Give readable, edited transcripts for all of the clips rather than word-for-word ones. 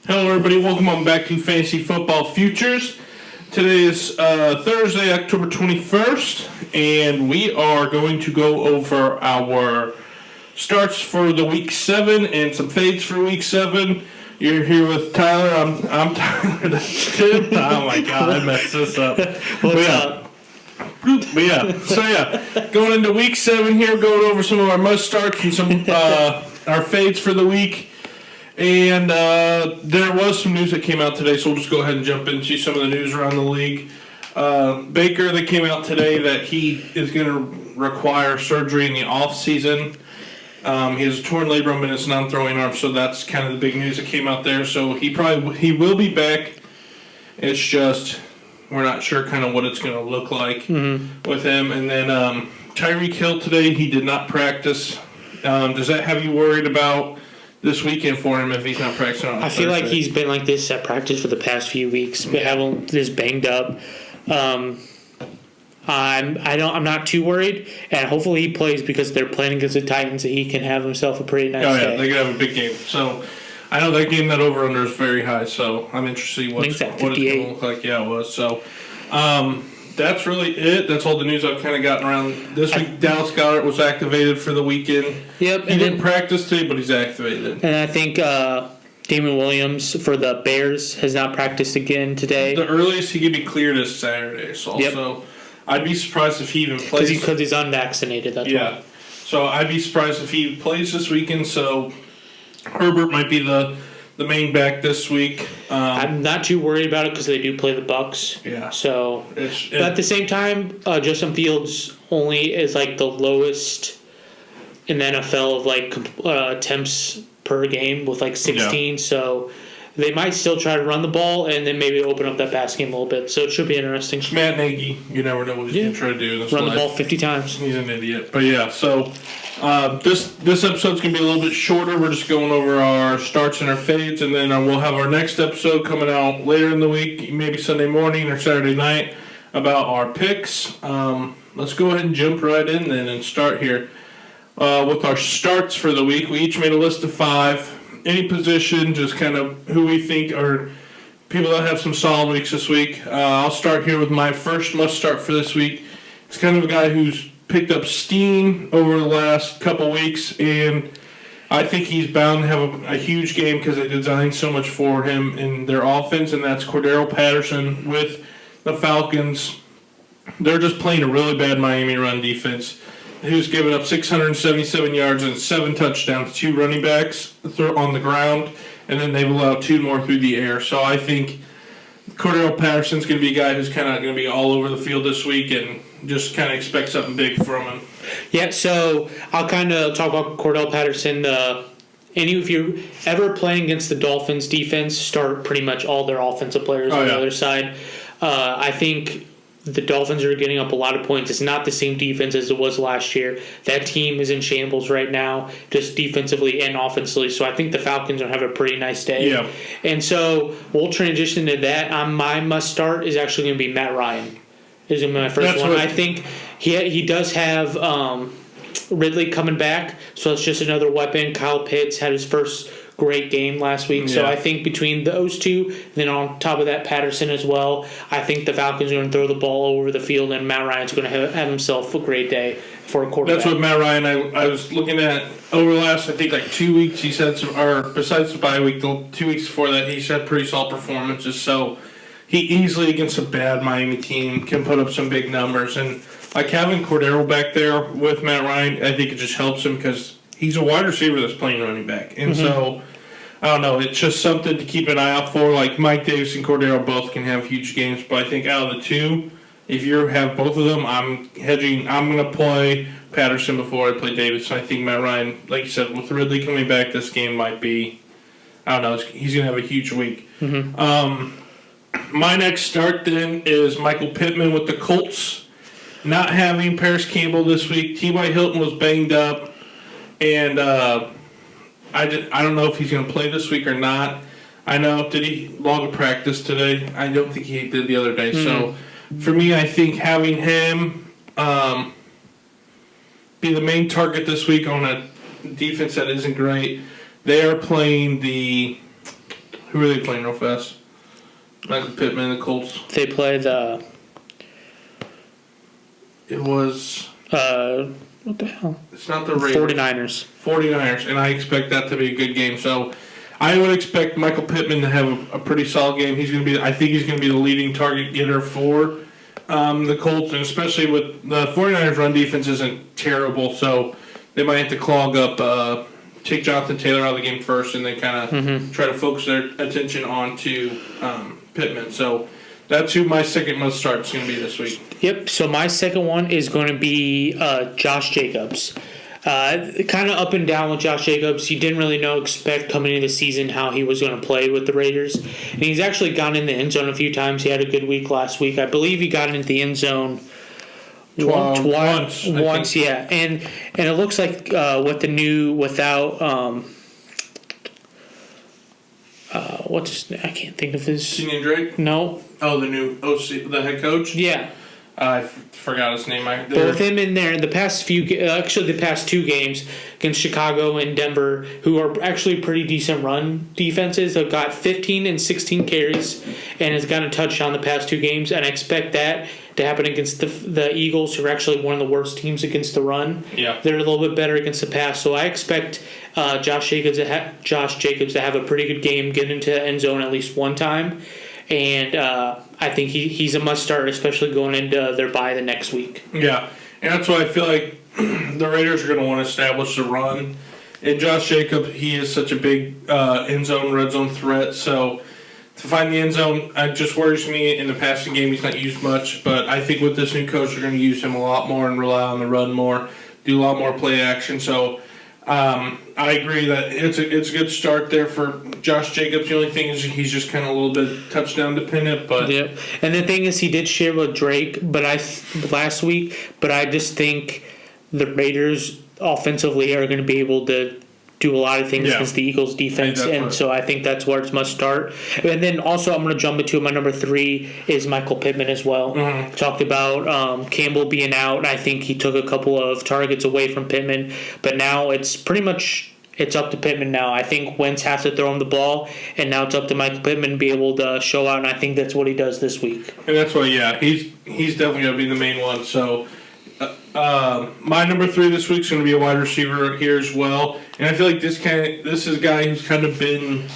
Hello, everybody. Welcome on back to Fantasy Football Futures. Today is Thursday, October 21st, and we are going to go over our starts for the Week 7 and some fades for Week 7. You're here with Tyler. I'm Tyler. That's Tim. Oh, my God. I messed this up. What's up? Going into Week 7 here, going over some of our must-starts and some our fades for the week. And there was some news that came out today, so we'll just go ahead and jump into some of the news around the league. Baker, that came out today that he is going to require surgery in the offseason. He has a torn labrum in his non-throwing arm, so that's kind of the big news that came out there. So he will be back. It's just we're not sure kind of what it's going to look like with him. And then Tyreek Hill today, he did not practice. Does that have you worried about this weekend for him if he's not practicing on I feel like he's been like this at practice for the past few weeks. We have him this banged up. I'm not too worried, and hopefully he plays because they're playing against the Titans, and he can have himself a pretty nice day. They could have a big game. So I know that game, that over/under is very high. So I'm interested to see what it's going to look like. Yeah, it was. So that's really it. That's all the news I've kind of gotten around this week. Dallas Goddard was activated for the weekend. Yep. He didn't practice today, but he's activated. And I think Damon Williams for the Bears has not practiced again today. The earliest he could be cleared is Saturday. So I'd be surprised if he even plays. Because he's unvaccinated, that's why. So I'd be surprised if he plays this weekend. So Herbert might be the main back this week. I'm not too worried about it because they do play the Bucs. Yeah. So, but at the same time, Justin Fields only is like the lowest in the NFL of like attempts per game with like 16. Yeah. So they might still try to run the ball and then maybe open up that pass game a little bit. So it should be interesting. Matt Nagy, you never know what he's going to try to do in this Run life. the ball 50 times. He's an idiot. But yeah, so this episode's going to be a little bit shorter. We're just going over our starts and our fades, and then we'll have our next episode coming out later in the week, maybe Sunday morning or Saturday night, about our picks. Let's go ahead and jump right in then and start here with our starts for the week. We each made a list of 5. Any position, just kind of who we think are people that have some solid weeks this week. I'll start here with my first must start for this week. It's kind of a guy who's picked up steam over the last couple weeks, and I think he's bound to have a huge game because they designed so much for him in their offense, and that's Cordero Patterson with the Falcons. They're just playing a really bad Miami run defense, who's given up 677 yards and 7 touchdowns to 2 running backs on the ground, and then they've allowed 2 more through the air. So I think Cordell Patterson's going to be a guy who's kind of going to be all over the field this week, and just kind of expect something big from him. Yeah, so I'll kind of talk about Cordell Patterson. If you're ever playing against the Dolphins defense, start pretty much all their offensive players on the other side. I think the Dolphins are getting up a lot of points. It's not the same defense as it was last year. That team is in shambles right now, just defensively and offensively. So I think the Falcons are going to have a pretty nice day. Yeah. And so we'll transition to that. My must start is actually going to be Matt Ryan. Is going to be my first one. I think he does have Ridley coming back, so it's just another weapon. Kyle Pitts had his first great game last week. So I think between those two, and then on top of that, Patterson as well, I think the Falcons are going to throw the ball all over the field, and Matt Ryan's going to have himself a great day for a quarterback. That's what Matt Ryan, I was looking at over the last, I think, like 2 weeks, he's had some, or besides the bye week, the 2 weeks before that, he's had pretty solid performances. So he easily, against a bad Miami team, can put up some big numbers. And like having Cordero back there with Matt Ryan, I think it just helps him because he's a wide receiver that's playing running back. And so, I don't know, it's just something to keep an eye out for. Like Mike Davis and Cordero both can have huge games, but I think out of the two, if you have both of them, I'm going to play Patterson before I play Davis. So I think Matt Ryan, like you said, with Ridley coming back, this game might be, I don't know, he's going to have a huge week. My next start then is Michael Pittman with the Colts. Not having Paris Campbell this week. T.Y. Hilton was banged up, and I don't know if he's going to play this week or not. I know, did he log a practice today? I don't think he did the other day. So for me, I think having him be the main target this week on a defense that isn't great. They are playing the Who are they playing real fast? Michael Pittman, the Colts. They play the. It was. What the hell? It's not the Raiders. 49ers, and I expect that to be a good game. So I would expect Michael Pittman to have a pretty solid game. I think he's going to be the leading target getter for the Colts, and especially with the 49ers run defense isn't terrible, so they might have to clog up, take Jonathan Taylor out of the game first, and then kind of try to focus their attention onto Pittman. So that's who my second must start is going to be this week. Yep, so my second one is going to be Josh Jacobs. Kind of up and down with Josh Jacobs. You didn't really expect coming into the season how he was going to play with the Raiders. And he's actually gotten in the end zone a few times. He had a good week last week. I believe he got into the end zone once, yeah. And it looks like with the new, without, what's his name? I can't think of his. Kenyon Drake? No. Oh, the new OC, the head coach? Yeah. I forgot his name. But with him in there, the past two games against Chicago and Denver, who are actually pretty decent run defenses, have got 15 and 16 carries and has gotten a touchdown the past two games. And I expect that to happen against the Eagles, who are actually one of the worst teams against the run. Yeah, they're a little bit better against the pass. So I expect Josh Jacobs to have a pretty good game, get into the end zone at least one time. And I think he's a must-start, especially going into their bye the next week. Yeah, and that's why I feel like the Raiders are going to want to establish the run. And Josh Jacobs, he is such a big end zone, red zone threat. So to find the end zone, it just worries me. In the passing game, he's not used much. But I think with this new coach, they're going to use him a lot more and rely on the run more, do a lot more play action. So I agree that it's a good start there for Josh Jacobs. The only thing is he's just kind of a little bit touchdown dependent. But yep. And the thing is, he did share with Drake, last week. But I just think the Raiders offensively are going to be able to do a lot of things against the Eagles defense, and so I think that's where it's must start. And then also I'm going to jump into my number 3 is Michael Pittman as well. Mm-hmm. Talked about Campbell being out. I think he took a couple of targets away from Pittman, but now it's pretty much up to Pittman now. I think Wentz has to throw him the ball, and now it's up to Michael Pittman to be able to show out, and I think that's what he does this week. And that's why, he's definitely going to be the main one. So my number 3 this week is going to be a wide receiver here as well. And I feel like this is a guy who's kind of been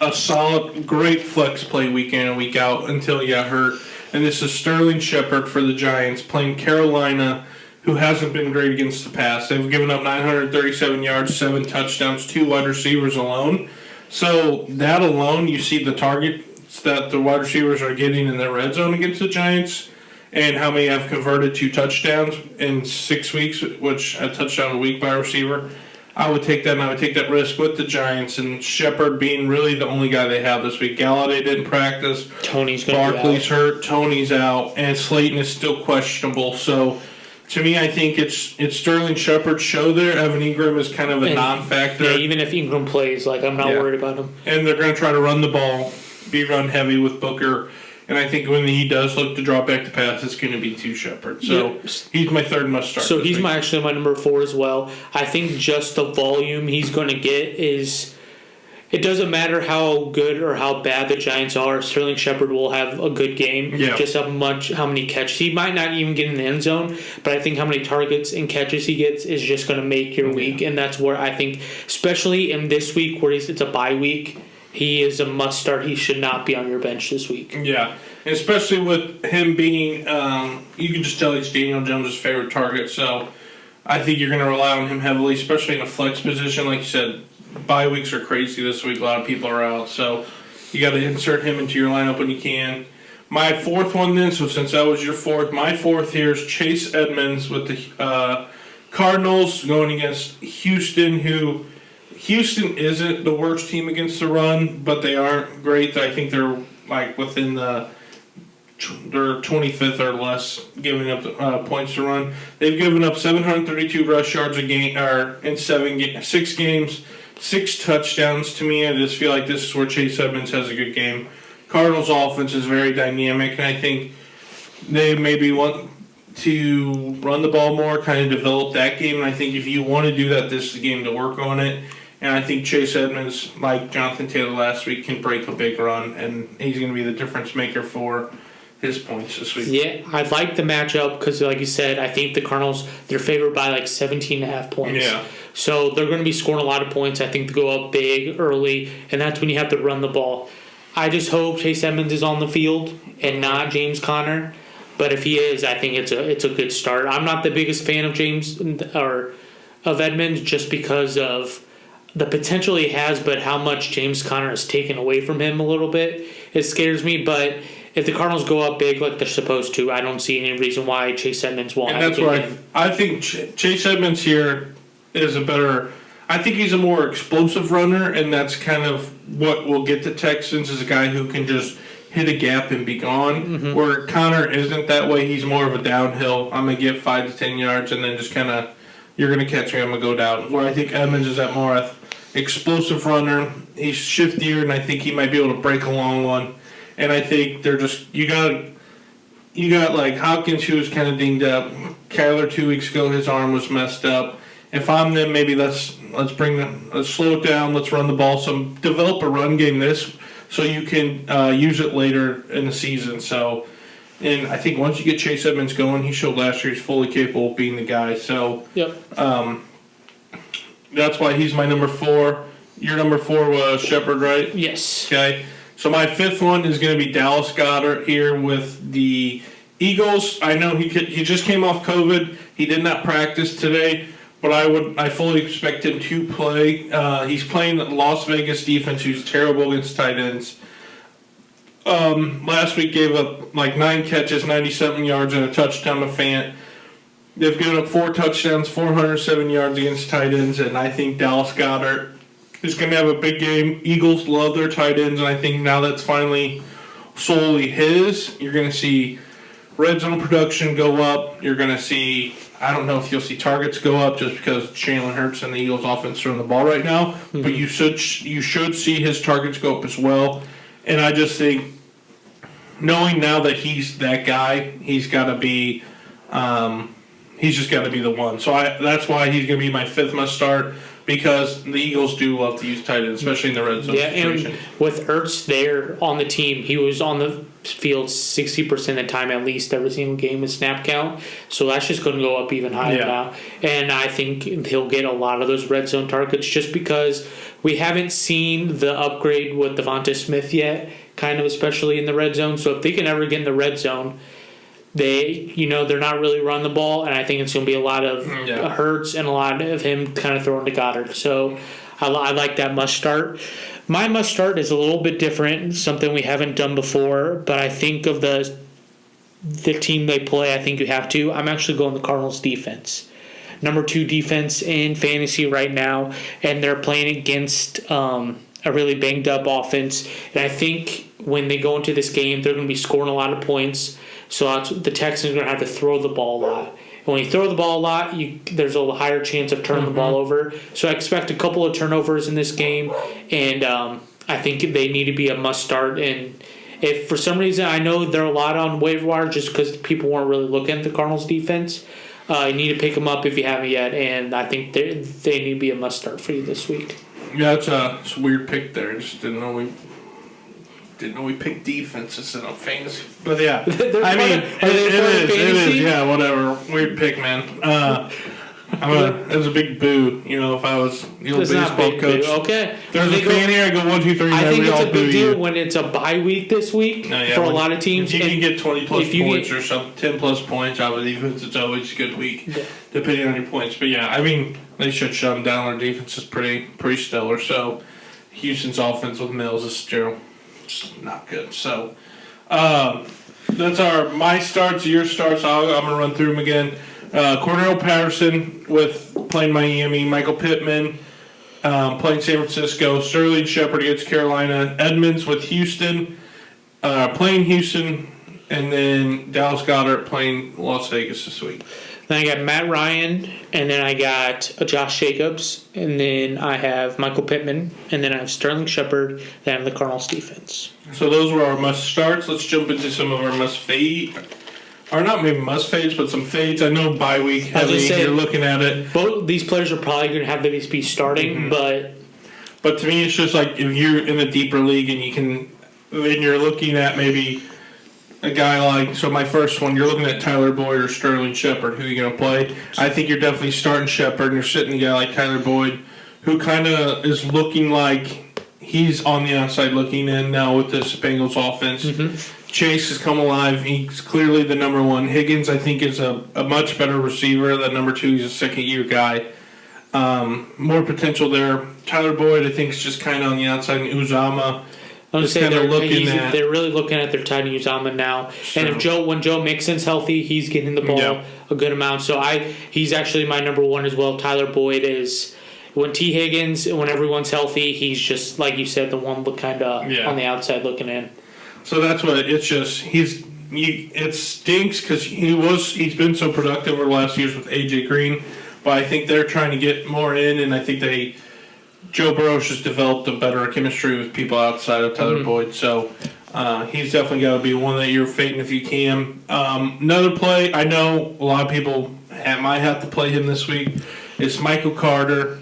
a solid, great flex play week in and week out until he got hurt. And this is Sterling Shepard for the Giants playing Carolina, who hasn't been great against the pass. They've given up 937 yards, 7 touchdowns, 2 wide receivers alone. So that alone, you see the targets that the wide receivers are getting in their red zone against the Giants, and how many have converted to touchdowns in 6 weeks, which a touchdown a week by a receiver. I would take that, and I would take that risk with the Giants, and Shepard being really the only guy they have this week. Galladay didn't practice. Tony's going to be out. Barkley's hurt. Tony's out. And Slayton is still questionable. So, to me, I think it's Sterling Shepard's show there. Evan Ingram is kind of a non-factor. Yeah, even if Ingram plays, I'm not worried about him. And they're going to try to run the ball, be run heavy with Booker. And I think when he does look to drop back to pass, it's going to be to Shepard. So he's my third must start. So he's actually my number 4 as well. I think just the volume he's going to get is. It doesn't matter how good or how bad the Giants are. Sterling Shepard will have a good game. Yeah. Just how many catches. He might not even get in the end zone, but I think how many targets and catches he gets is just going to make your week. And that's where I think, especially in this week where it's a bye week, he is a must start. He should not be on your bench this week. Yeah, and especially with him being, you can just tell he's Daniel Jones' favorite target. So I think you're going to rely on him heavily, especially in a flex position. Like you said, bye weeks are crazy this week. A lot of people are out. So you got to insert him into your lineup when you can. My 4th one then, so since that was your 4th, my 4th here is Chase Edmonds with the Cardinals going against Houston, who Houston isn't the worst team against the run, but they aren't great. I think they're within they're 25th or less giving up points to run. They've given up 732 rush yards a game, in 6 games, 6 touchdowns. To me, I just feel like this is where Chase Edmonds has a good game. Cardinals' offense is very dynamic, and I think they maybe want to run the ball more, kind of develop that game. And I think if you want to do that, this is the game to work on it. And I think Chase Edmonds, like Jonathan Taylor last week, can break a big run, and he's going to be the difference maker for his points this week. Yeah, I like the matchup because, like you said, I think the Cardinals, they're favored by like 17.5 points. Yeah. So they're going to be scoring a lot of points. I think they go up big early, and that's when you have to run the ball. I just hope Chase Edmonds is on the field and not James Conner. But if he is, I think it's a good start. I'm not the biggest fan of of Edmonds just because of the potential he has, but how much James Conner has taken away from him a little bit. It scares me, but if the Cardinals go up big like they're supposed to, I don't see any reason why Chase Edmonds won't. And that's why I think Chase Edmonds here is a better. I think he's a more explosive runner, and that's kind of what will get the Texans is a guy who can just hit a gap and be gone. Mm-hmm. Where Connor isn't that way. He's more of a downhill. I'm going to get 5 to 10 yards, and then just kind of, you're going to catch me, I'm going to go down. Where I think Edmonds is that more explosive runner. He's shiftier, and I think he might be able to break a long one. And I think they're just, you got like Hopkins, who was kind of dinged up. Kyler 2 weeks ago, his arm was messed up. If I'm them, maybe let's slow it down. Let's run the ball. Develop a run game so you can use it later in the season. So, and I think once you get Chase Edmonds going, he showed last year he's fully capable of being the guy. So, yep. That's why he's my number 4. Your number 4 was Shepard, right? Yes. Okay. So my 5th one is going to be Dallas Goddard here with the Eagles. I know he just came off COVID. He did not practice today. But I fully expect him to play. He's playing Las Vegas defense, who's terrible against tight ends. Last week gave up like 9 catches, 90-something yards, and a touchdown to Fant. They've given up 4 touchdowns, 407 yards against tight ends, and I think Dallas Goddard is going to have a big game. Eagles love their tight ends, and I think now that's finally solely his. You're going to see red zone production go up. You're going to see, I don't know if you'll see targets go up just because Jalen Hurts and the Eagles offense throwing the ball right now, but you should see his targets go up as well. And I just think, knowing now that he's that guy, he's got to be, he's just got to be the one. So that's why he's going to be my 5th must start, because the Eagles do love to use tight ends, especially in the red zone situation. And with Ertz there on the team, he was on the field 60% of the time at least every single game in snap count. So that's just going to go up even higher now. And I think he'll get a lot of those red zone targets just because we haven't seen the upgrade with Devonta Smith yet, kind of especially in the red zone. So if they can ever get in the red zone, they're not really running the ball, and I think it's going to be a lot of Hurts and a lot of him kind of throwing to Goddard. So I like that must start. My must start is a little bit different, something we haven't done before, but I think of the team they play, I think you have to. I'm actually going the Cardinals defense. Number 2 defense in fantasy right now, and they're playing against a really banged up offense. And I think when they go into this game, they're going to be scoring a lot of points. So the Texans are going to have to throw the ball a lot. And when you throw the ball a lot, there's a higher chance of turning the ball over. So I expect a couple of turnovers in this game, and I think they need to be a must-start. And if for some reason, I know they're a lot on waiver wire just because people weren't really looking at the Cardinals' defense, you need to pick them up if you haven't yet, and I think they need to be a must-start for you this week. Yeah, it's a weird pick there. I just didn't know we picked defense instead of fantasy. But yeah, I mean, it is. Yeah, whatever. Weird pick, man. It was a big boo. If I was the old baseball coach. Boo. Okay. There's a fan here. I go 1, 2, 3. I think it's a big deal when it's a bye week this week for a lot of teams. If you can get 20 plus points or some 10 plus points out of the defense, it's always a good week, depending on your points. But yeah, I mean, they should shut them down. Their defense is pretty stellar. So Houston's offense with Mills is still just not good. So that's my starts, your starts. I'm going to run through them again. Cordero Patterson with playing Miami, Michael Pittman playing San Francisco, Sterling Shepard against Carolina, Edmonds with Houston, playing Houston, and then Dallas Goddard playing Las Vegas this week. Then I got Matt Ryan, and then I got Josh Jacobs, and then I have Michael Pittman, and then I have Sterling Shepard, then I have the Cardinals defense. So those were our must starts. Let's jump into some of our must fade. Or not maybe must fades, but some fades. I know bye week heavy. You're looking at it. Both these players are probably going to have to be starting, but But to me, it's just like if you're in a deeper league and you're looking at maybe a guy like, so my first one, you're looking at Tyler Boyd or Sterling Shepard, who you're going to play. I think you're definitely starting Shepard, and you're sitting a guy like Tyler Boyd, who kind of is looking like he's on the outside looking in now with this Bengals offense. Mm-hmm. Chase has come alive. He's clearly the number one. Higgins, I think, is a much better receiver than number two. He's a second-year guy. More potential there. Tyler Boyd, I think, is just kind of on the outside. And Uzama, they're really looking at their tight end Uzama now. Sure. And when Joe Mixon's healthy, he's getting the ball a good amount. So he's actually my number one as well. Tyler Boyd is when T. Higgins, when everyone's healthy, he's just like you said, the one kind of on the outside looking in. So that's what it's just. It stinks because he's been so productive over the last years with AJ Green, but I think they're trying to get more in, and I think Joe Burrow's just developed a better chemistry with people outside of Tyler Boyd. So he's definitely got to be one that you're fading if you can. Another play, I know a lot of people might have to play him this week. It's Michael Carter.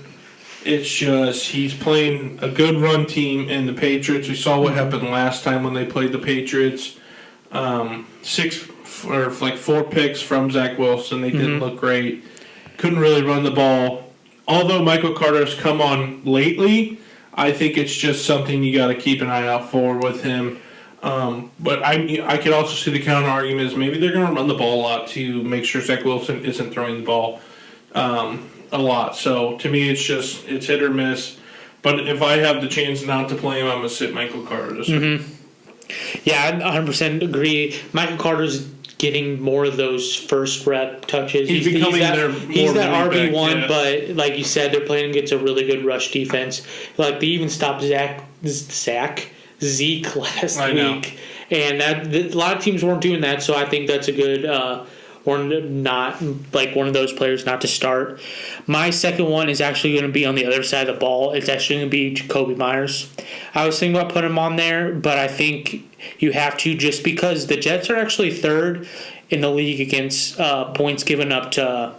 It's just he's playing a good run team in the Patriots. We saw what happened last time when they played the Patriots. 4 picks from Zach Wilson. They didn't look great. Couldn't really run the ball. Although Michael Carter's come on lately, I think it's just something you got to keep an eye out for with him. But I could also see the counter argument is maybe they're going to run the ball a lot to make sure Zach Wilson isn't throwing the ball a lot. So to me, it's hit or miss. But if I have the chance not to play him, I'm going to sit Michael Carter this week. Yeah, I 100% agree. Michael Carter's getting more of those first rep touches. He's that RB1, but like you said, they're playing against a really good rush defense. Like they even stopped Zeke last week, and a lot of teams weren't doing that. So I think that's a good not like one of those players not to start. My second one is actually going to be on the other side of the ball. It's actually going to be Jacoby Myers. I was thinking about putting him on there, but I think you have to just because the Jets are actually third in the league against points given up to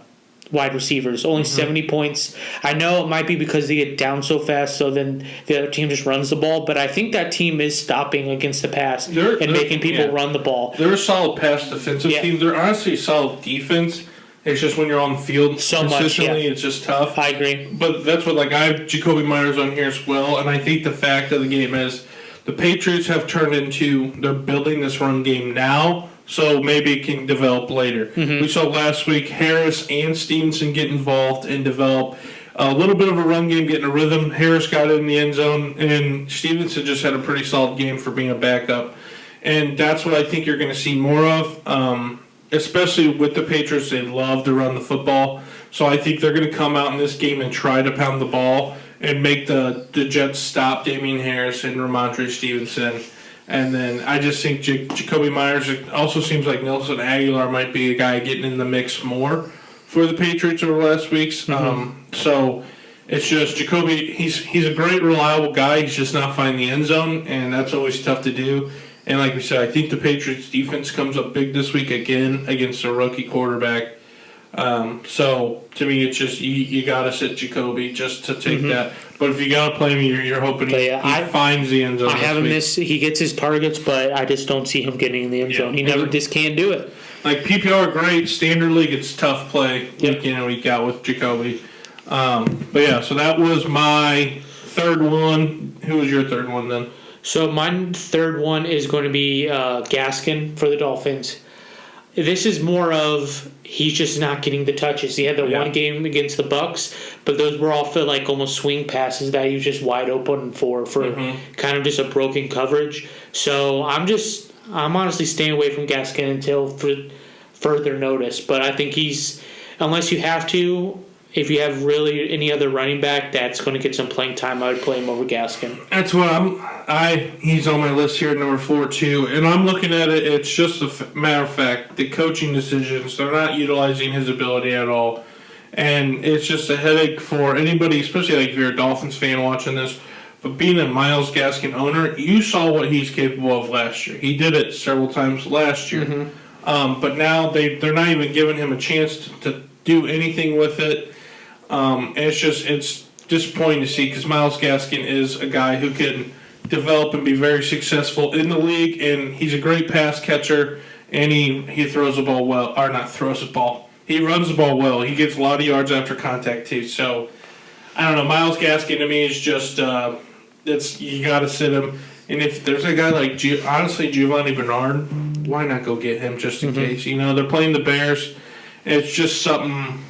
wide receivers. Only 70 points. I know it might be because they get down so fast, so then the other team just runs the ball, but I think that team is stopping against the pass and making people run the ball. They're a solid pass defensive team. They're honestly a solid defense. It's just when you're on the field consistently, it's just tough. I agree. But that's what, I have Jacoby Myers on here as well, and I think the fact of the game is the Patriots have turned into, they're building this run game now, so maybe it can develop later. We saw last week Harris and Stevenson get involved and develop a little bit of a run game, getting a rhythm. Harris got in the end zone, and Stevenson just had a pretty solid game for being a backup. And that's what I think you're going to see more of, especially with the Patriots. They love to run the football. So I think they're going to come out in this game and try to pound the ball and make the Jets stop Damian Harris and Ramondre Stevenson. And then I just think Jacoby Myers, it also seems like Nelson Aguilar might be a guy getting in the mix more for the Patriots over the last weeks. So it's just Jacoby, he's a great, reliable guy. He's just not finding the end zone, and that's always tough to do. And like we said, I think the Patriots defense comes up big this week again against a rookie quarterback. So to me, it's just you got to sit Jacoby just to take that. But if you got to play him, you're hoping he finds the end zone. I have him miss. He gets his targets, but I just don't see him getting in the end zone. He just can't do it. Like PPR, great. Standard league, it's tough play week in and week out with Jacoby. But yeah, so that was my third one. Who was your third one then? So my third one is going to be Gaskin for the Dolphins. This is more of he's just not getting the touches. He had the one game against the Bucks, but those were all for almost swing passes that he was just wide open for kind of just a broken coverage. So I'm honestly staying away from Gaskin until further notice. But I think unless you have to, if you have really any other running back that's going to get some playing time, I would play him over Gaskin. That's what he's on my list here at number 4 too, and I'm looking at it. It's just a matter of fact, the coaching decisions, they're not utilizing his ability at all, and it's just a headache for anybody, especially if you're a Dolphins fan watching this. But being a Myles Gaskin owner, you saw what he's capable of last year. He did it several times last year, but now they're not even giving him a chance to do anything with it. And it's disappointing to see because Myles Gaskin is a guy who can develop and be very successful in the league, and he's a great pass catcher, and he throws the ball well. Or not throws the ball. He runs the ball well. He gets a lot of yards after contact, too. So, I don't know. Myles Gaskin, to me, is just you got to sit him. And if there's a guy like, honestly, Giovanni Bernard, why not go get him just in case? You know, they're playing the Bears. It's just something.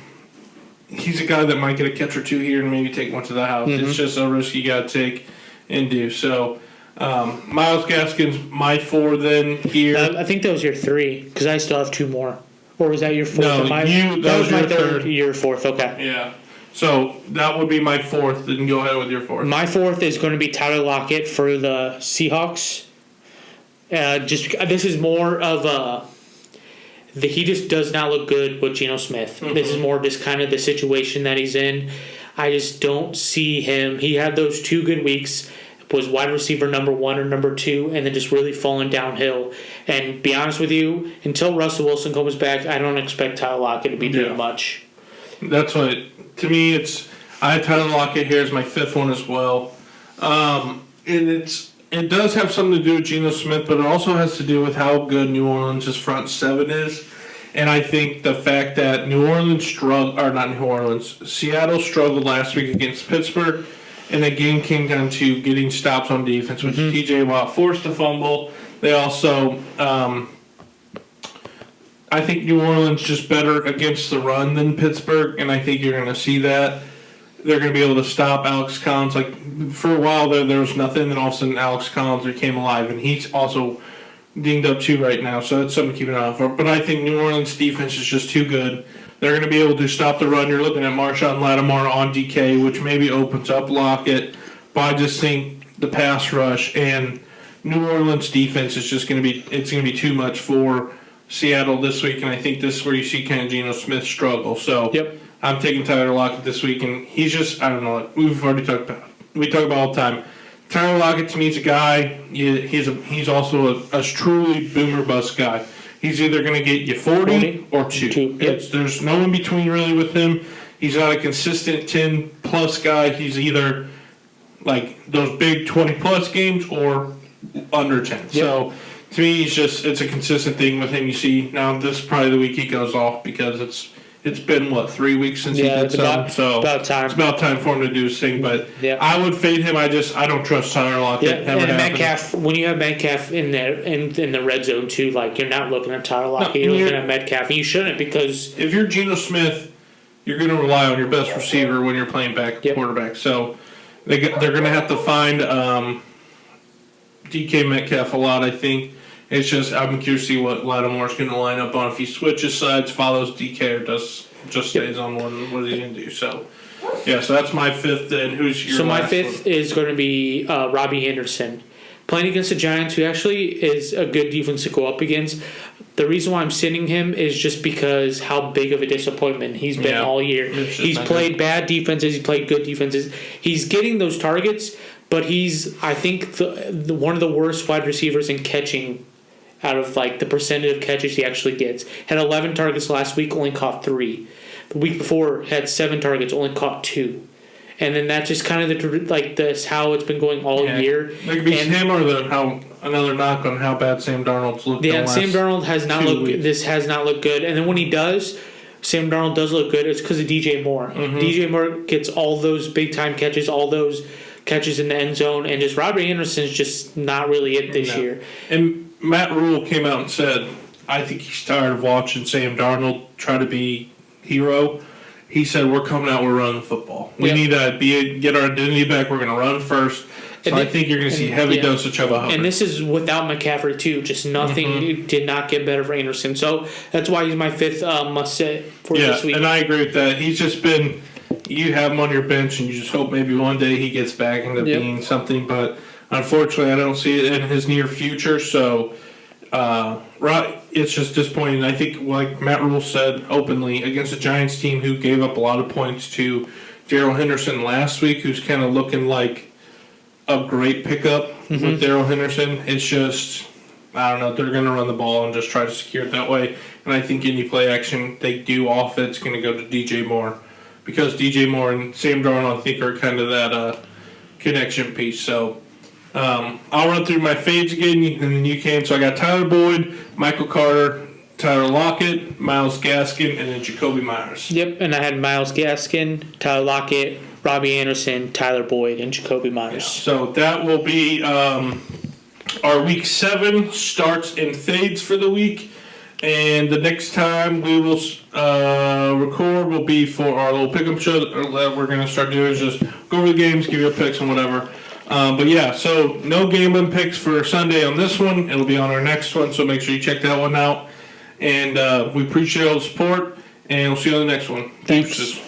He's a guy that might get a catch or two here and maybe take one to the house. It's just a risk you got to take and do. So, Myles Gaskin's my 4 then here. I think that was your 3 because I still have 2 more. Or was that your 4th? No, that was my third. Your 4th, okay. Yeah. So that would be my 4th. Then go ahead with your 4th. My 4th is going to be Tyler Lockett for the Seahawks. This is more of he just does not look good with Geno Smith. This is more just kind of the situation that he's in. I just don't see him. He had those 2 good weeks. Was wide receiver number 1 or number 2, and then just really falling downhill. And be honest with you, until Russell Wilson comes back, I don't expect Tyler Lockett to be doing much. That's what, to me, I have Tyler Lockett here as my 5th one as well. And it does have something to do with Geno Smith, but it also has to do with how good New Orleans' front 7 is. And I think the fact that Seattle struggled last week against Pittsburgh, and the game came down to getting stops on defense, which T.J. Watt forced a fumble. They also, I think New Orleans just better against the run than Pittsburgh, and I think you're going to see that. They're going to be able to stop Alex Collins. Like, for a while there was nothing, and all of a sudden Alex Collins became alive, and he's also dinged up too right now, so that's something to keep an eye out for. But I think New Orleans' defense is just too good. They're going to be able to stop the run. You're looking at Marshawn Lattimore on DK, which maybe opens up Lockett. But I just think the pass rush and New Orleans' defense is just going to be too much for Seattle this week. And I think this is where you see kind of Geno Smith struggle. So I'm taking Tyler Lockett this week, and he's just, I don't know, we've already talked about. We talk about all the time. Tyler Lockett to me is a guy. He's also a truly boomer bust guy. He's either going to get you 40 or 2. There's no in between really with him. He's not a consistent 10-plus guy. He's either like those big 20-plus games or under 10. So to me, it's a consistent thing with him. You see, now this is probably the week he goes off because it's been, 3 weeks since he did something? So about time. It's about time for him to do his thing. But I would fade him. I don't trust Tyler Lockett. And Metcalf, when you have Metcalf in there in the red zone too, like you're not looking at Tyler Lockett, you're looking at Metcalf, and you shouldn't because if you're Geno Smith, you're going to rely on your best receiver when you're playing backup quarterback. So they're going to have to find DK Metcalf a lot, I think. It's just I'm curious to see what Lattimore's going to line up on. If he switches sides, follows DK, or just stays on one, what is he going to do? So, so that's my 5th. And who's your my last 5th one? is going to be Robbie Anderson. Playing against the Giants, who actually is a good defense to go up against. The reason why I'm sitting him is just because how big of a disappointment he's been all year. He's played bad defenses. He's played good defenses. He's getting those targets, but he's, I think, one of the worst wide receivers in catching out of the percentage of catches he actually gets. Had 11 targets last week, only caught 3. The week before had 7 targets, only caught 2. And then that's just kind of this how it's been going all year. It could be him or another knock on how bad Sam Darnold's looked. Yeah, Sam Darnold has not looked. This has not looked good. And then when he does, Sam Darnold does look good. It's because of DJ Moore. DJ Moore gets all those big time catches, all those catches in the end zone, and just Robbie Anderson's just not really it this year. And Matt Rule came out and said, I think he's tired of watching Sam Darnold try to be hero. He said, we're coming out, we're running the football. We need to get our identity back. We're going to run first. So I think you're going to see heavy dose of Chuba Hubbard. And this is without McCaffrey, too. Just nothing did not get better for Anderson. So that's why he's my 5th must-sit for this week. And I agree with that. He's just been – you have him on your bench, and you just hope maybe one day he gets back into being something. But unfortunately, I don't see it in his near future. So it's just disappointing. I think, like Matt Rule said openly, against a Giants team who gave up a lot of points to Darrell Henderson last week, who's kind of looking like a great pickup with Darrell Henderson. It's just, I don't know, they're going to run the ball and just try to secure it that way. And I think any play action they do off it's going to go to DJ Moore. because DJ Moore and Sam Darnold, I think, are kind of that connection piece. So I'll run through my fades again, and then you can. So I got Tyler Boyd, Michael Carter, Tyler Lockett, Myles Gaskin, and then Jacoby Myers. Yep, and I had Myles Gaskin, Tyler Lockett, Robbie Anderson, Tyler Boyd, and Jacoby Myers. Yeah. So that will be our Week 7 starts and fades for the week. And the next time we will record will be for our little pick-up show that we're going to start doing. Is just go over the games, give you a picks and whatever. But yeah, so no gambling picks for Sunday on this one. It'll be on our next one, so make sure you check that one out. And we appreciate all the support, and we'll see you on the next one. Thanks. Deuces.